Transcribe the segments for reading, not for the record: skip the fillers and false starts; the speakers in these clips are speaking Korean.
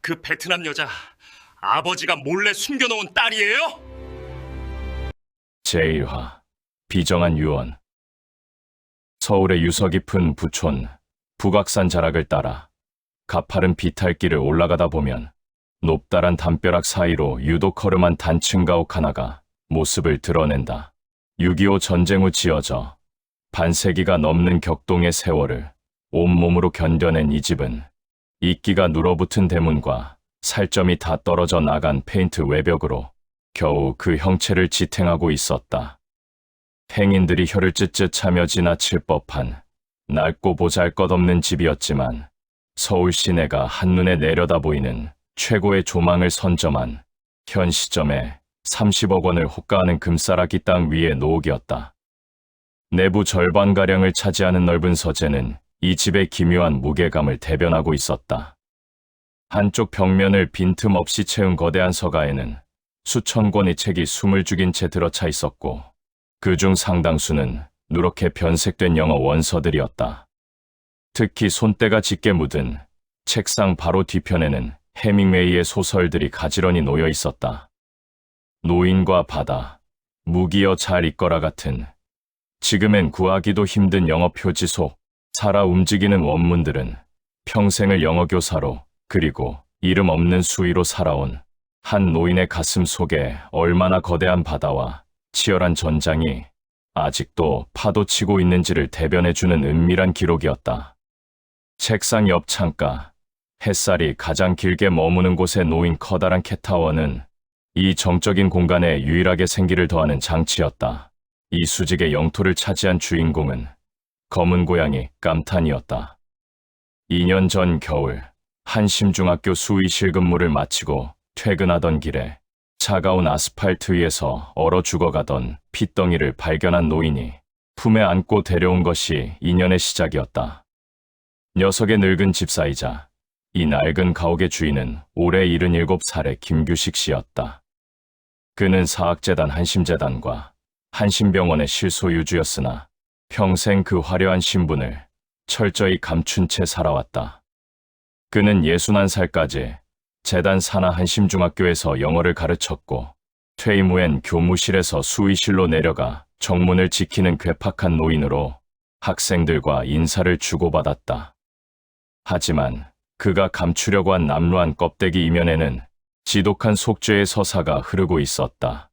그 베트남 여자 아버지가 몰래 숨겨놓은 딸이에요? 제1화 비정한 유언. 서울의 유서 깊은 부촌 북악산 자락을 따라 가파른 비탈길을 올라가다 보면 높다란 담벼락 사이로 유독 허름한 단층 가옥 하나가 모습을 드러낸다. 6.25 전쟁 후 지어져 반세기가 넘는 격동의 세월을 온몸으로 견뎌낸 이 집은 이끼가 눌어붙은 대문과 살점이 다 떨어져 나간 페인트 외벽으로 겨우 그 형체를 지탱하고 있었다. 행인들이 혀를 쯧쯧 차며 지나칠 법한 낡고 보잘것없는 집이었지만 서울 시내가 한눈에 내려다 보이는 최고의 조망을 선점한 현 시점에 30억 원을 호가하는 금싸라기 땅 위의 노옥이었다. 내부 절반가량을 차지하는 넓은 서재는 이 집의 기묘한 무게감을 대변하고 있었다. 한쪽 벽면을 빈틈없이 채운 거대한 서가에는 수천 권의 책이 숨을 죽인 채 들어차 있었고 그중 상당수는 누렇게 변색된 영어 원서들이었다. 특히 손때가 짙게 묻은 책상 바로 뒤편에는 해밍웨이의 소설들이 가지런히 놓여 있었다. 노인과 바다, 무기여 잘 있거라 같은 지금엔 구하기도 힘든 영어 표지 속 살아 움직이는 원문들은 평생을 영어 교사로 그리고 이름 없는 수위로 살아온 한 노인의 가슴 속에 얼마나 거대한 바다와 치열한 전장이 아직도 파도치고 있는지를 대변해주는 은밀한 기록이었다. 책상 옆 창가, 햇살이 가장 길게 머무는 곳에 놓인 커다란 캣타워는 이 정적인 공간에 유일하게 생기를 더하는 장치였다. 이 수직의 영토를 차지한 주인공은 검은 고양이 깜탄이었다. 2년 전 겨울 한심중학교 수의실 근무를 마치고 퇴근하던 길에 차가운 아스팔트 위에서 얼어 죽어가던 핏덩이를 발견한 노인이 품에 안고 데려온 것이 인연의 시작이었다. 녀석의 늙은 집사이자 이 낡은 가옥의 주인은 올해 77살의 김규식 씨였다. 그는 사학재단 한심재단과 한심병원의 실소유주였으나 평생 그 화려한 신분을 철저히 감춘 채 살아왔다. 그는 61살까지 재단 산하 한심중학교에서 영어를 가르쳤고 퇴임 후엔 교무실에서 수의실로 내려가 정문을 지키는 괴팍한 노인으로 학생들과 인사를 주고받았다. 하지만 그가 감추려고 한 남루한 껍데기 이면에는 지독한 속죄의 서사가 흐르고 있었다.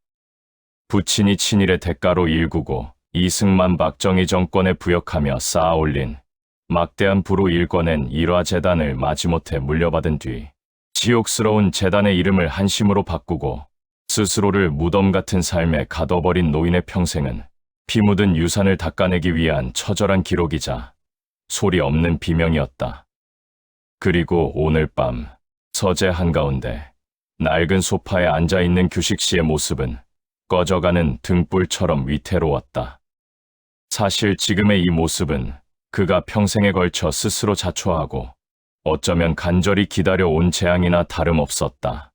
부친이 친일의 대가로 일구고 이승만 박정희 정권에 부역하며 쌓아올린 막대한 부로 일궈낸 일화재단을 마지못해 물려받은 뒤 지옥스러운 재단의 이름을 한심으로 바꾸고 스스로를 무덤 같은 삶에 가둬버린 노인의 평생은 피 묻은 유산을 닦아내기 위한 처절한 기록이자 소리 없는 비명이었다. 그리고 오늘 밤 서재 한가운데 낡은 소파에 앉아있는 규식 씨의 모습은 꺼져가는 등불처럼 위태로웠다. 사실 지금의 이 모습은 그가 평생에 걸쳐 스스로 자초하고 어쩌면 간절히 기다려온 재앙이나 다름없었다.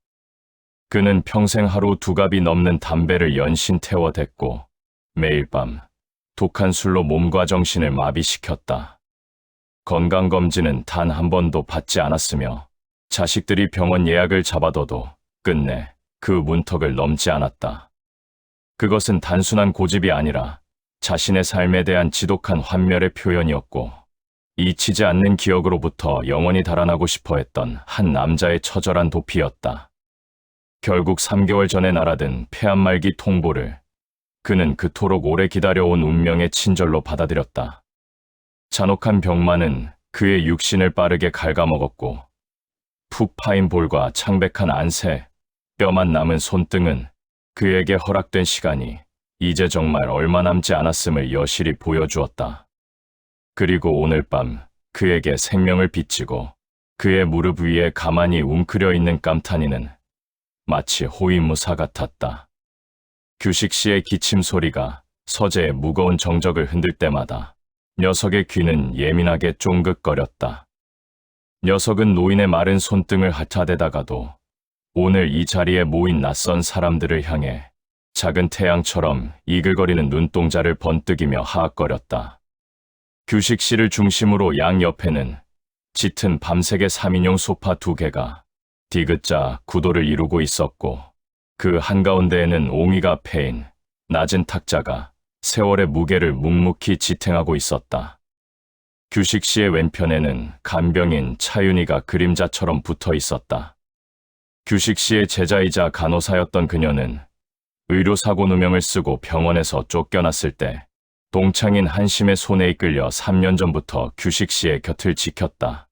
그는 평생 하루 2갑이 넘는 담배를 연신 태워댔고 매일 밤 독한 술로 몸과 정신을 마비시켰다. 건강검진은 단 한 번도 받지 않았으며 자식들이 병원 예약을 잡아둬도 끝내 그 문턱을 넘지 않았다. 그것은 단순한 고집이 아니라 자신의 삶에 대한 지독한 환멸의 표현이었고 잊히지 않는 기억으로부터 영원히 달아나고 싶어 했던 한 남자의 처절한 도피였다. 결국 3개월 전에 날아든 폐암말기 통보를 그는 그토록 오래 기다려온 운명의 친절로 받아들였다. 잔혹한 병만은 그의 육신을 빠르게 갉아먹었고 푹 파인 볼과 창백한 안새, 뼈만 남은 손등은 그에게 허락된 시간이 이제 정말 얼마 남지 않았음을 여실히 보여주었다. 그리고 오늘 밤 그에게 생명을 빚지고 그의 무릎 위에 가만히 웅크려 있는 깜탄이는 마치 호위무사 같았다. 규식 씨의 기침 소리가 서재의 무거운 정적을 흔들 때마다 녀석의 귀는 예민하게 쫑긋거렸다. 녀석은 노인의 마른 손등을 핥아대다가도 오늘 이 자리에 모인 낯선 사람들을 향해 작은 태양처럼 이글거리는 눈동자를 번뜩이며 하악거렸다. 규식 씨를 중심으로 양옆에는 짙은 밤색의 3인용 소파 2개가 디귿자 구도를 이루고 있었고 그 한가운데에는 옹이가 패인 낮은 탁자가 세월의 무게를 묵묵히 지탱하고 있었다. 규식씨의 왼편에는 간병인 차윤희가 그림자처럼 붙어 있었다. 규식씨의 제자이자 간호사였던 그녀는 의료사고 누명을 쓰고 병원에서 쫓겨났을 때 동창인 한심의 손에 이끌려 3년 전부터 규식씨의 곁을 지켰다.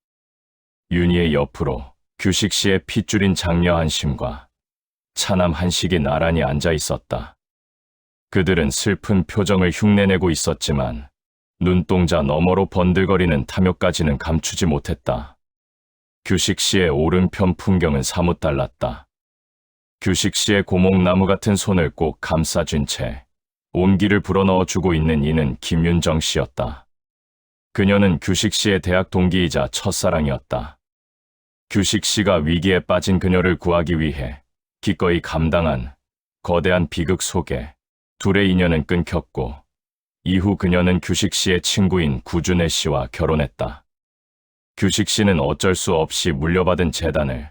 윤희의 옆으로 규식씨의 핏줄인 장녀 한심과 차남 한식이 나란히 앉아 있었다. 그들은 슬픈 표정을 흉내내고 있었지만 눈동자 너머로 번들거리는 탐욕까지는 감추지 못했다. 규식씨의 오른편 풍경은 사뭇 달랐다. 규식씨의 고목나무 같은 손을 꼭 감싸쥔 채 온기를 불어넣어주고 있는 이는 김윤정 씨였다. 그녀는 규식씨의 대학 동기이자 첫사랑이었다. 규식씨가 위기에 빠진 그녀를 구하기 위해 기꺼이 감당한 거대한 비극 속에 둘의 인연은 끊겼고 이후 그녀는 규식씨의 친구인 구준혜 씨와 결혼했다. 규식씨는 어쩔 수 없이 물려받은 재단을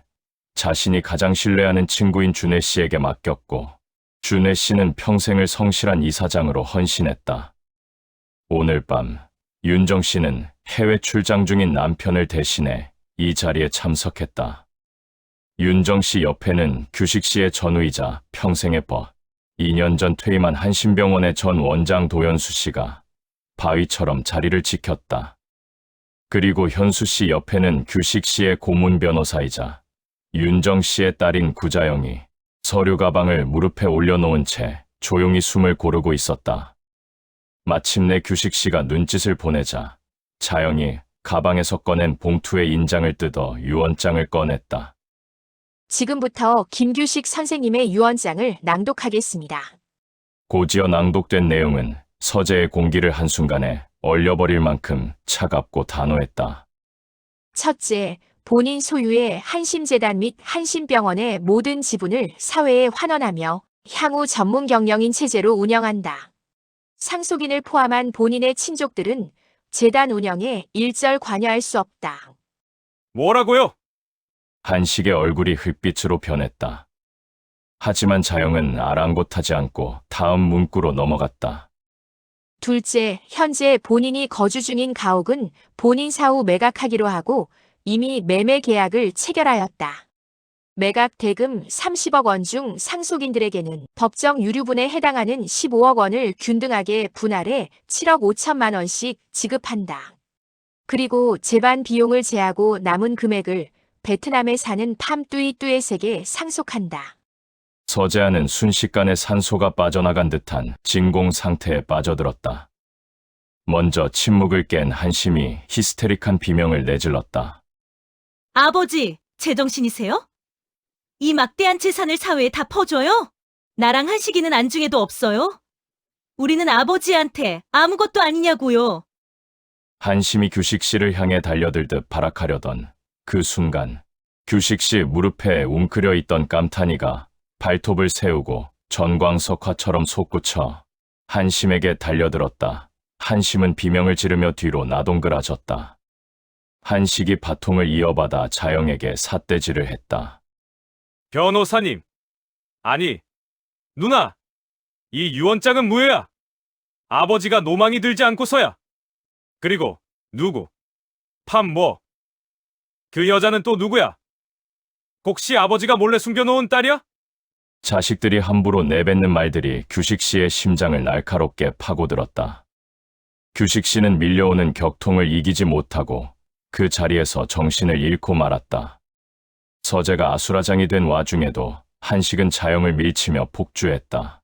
자신이 가장 신뢰하는 친구인 준혜 씨에게 맡겼고 준혜 씨는 평생을 성실한 이사장으로 헌신했다. 오늘 밤 윤정 씨는 해외 출장 중인 남편을 대신해 이 자리에 참석했다. 윤정 씨 옆에는 규식 씨의 전우이자 평생의 벗, 2년 전 퇴임한 한심병원의 전 원장 도현수 씨가 바위처럼 자리를 지켰다. 그리고 현수 씨 옆에는 규식 씨의 고문 변호사이자 윤정 씨의 딸인 구자영이 서류 가방을 무릎에 올려놓은 채 조용히 숨을 고르고 있었다. 마침내 규식 씨가 눈짓을 보내자 자영이 가방에서 꺼낸 봉투에 인장을 뜯어 유언장을 꺼냈다. 지금부터 김규식 선생님의 유언장을 낭독하겠습니다. 고지어 낭독된 내용은 서재의 공기를 한순간에 얼려버릴 만큼 차갑고 단호했다. 첫째, 본인 소유의 한심재단 및 한심병원의 모든 지분을 사회에 환원하며 향후 전문 경영인 체제로 운영한다. 상속인을 포함한 본인의 친족들은 재단 운영에 일절 관여할 수 없다. 뭐라고요? 한식의 얼굴이 흙빛으로 변했다. 하지만 자영은 아랑곳하지 않고 다음 문구로 넘어갔다. 둘째, 현재 본인이 거주 중인 가옥은 본인 사후 매각하기로 하고 이미 매매 계약을 체결하였다. 매각 대금 30억 원 중 상속인들에게는 법정 유류분에 해당하는 15억 원을 균등하게 분할해 7억 5천만 원씩 지급한다. 그리고 재반 비용을 제하고 남은 금액을 베트남에 사는 팜뚜이뚜엣에게 상속한다. 서재아는 순식간에 산소가 빠져나간 듯한 진공 상태에 빠져들었다. 먼저 침묵을 깬 한심이 히스테릭한 비명을 내질렀다. 아버지, 제정신이세요? 이 막대한 재산을 사회에 다 퍼줘요? 나랑 한식이는 안중에도 없어요? 우리는 아버지한테 아무것도 아니냐고요. 한심이 규식 씨를 향해 달려들듯 발악하려던 그 순간 규식 씨 무릎에 웅크려 있던 깜탄이가 발톱을 세우고 전광석화처럼 솟구쳐 한심에게 달려들었다. 한심은 비명을 지르며 뒤로 나동그라졌다. 한식이 바통을 이어받아 자영에게 삿대질을 했다. 변호사님. 아니, 누나. 이 유언장은 무효야. 아버지가 노망이 들지 않고서야. 그리고 누구? 팜 뭐? 그 여자는 또 누구야? 혹시 아버지가 몰래 숨겨놓은 딸이야? 자식들이 함부로 내뱉는 말들이 규식 씨의 심장을 날카롭게 파고들었다. 규식 씨는 밀려오는 격통을 이기지 못하고 그 자리에서 정신을 잃고 말았다. 서재가 아수라장이 된 와중에도 한식은 자영을 밀치며 폭주했다.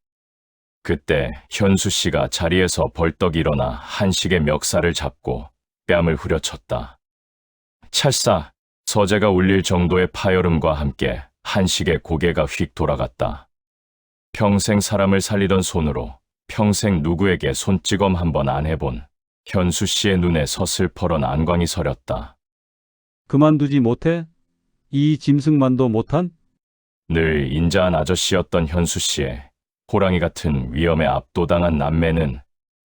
그때 현수 씨가 자리에서 벌떡 일어나 한식의 멱살을 잡고 뺨을 후려쳤다. 찰싸! 서재가 울릴 정도의 파열음과 함께 한식의 고개가 휙 돌아갔다. 평생 사람을 살리던 손으로 평생 누구에게 손찌검 한번 안 해본 현수 씨의 눈에 서슬퍼런 안광이 서렸다. 그만두지 못해? 이 짐승만도 못한? 늘 인자한 아저씨였던 현수 씨의 호랑이 같은 위험에 압도당한 남매는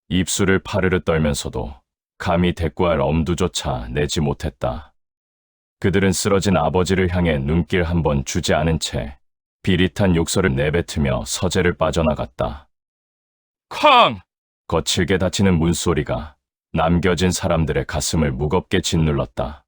입술을 파르르 떨면서도 감히 대꾸할 엄두조차 내지 못했다. 그들은 쓰러진 아버지를 향해 눈길 한 번 주지 않은 채 비릿한 욕설을 내뱉으며 서재를 빠져나갔다. 쾅! 거칠게 닫히는 문소리가 남겨진 사람들의 가슴을 무겁게 짓눌렀다.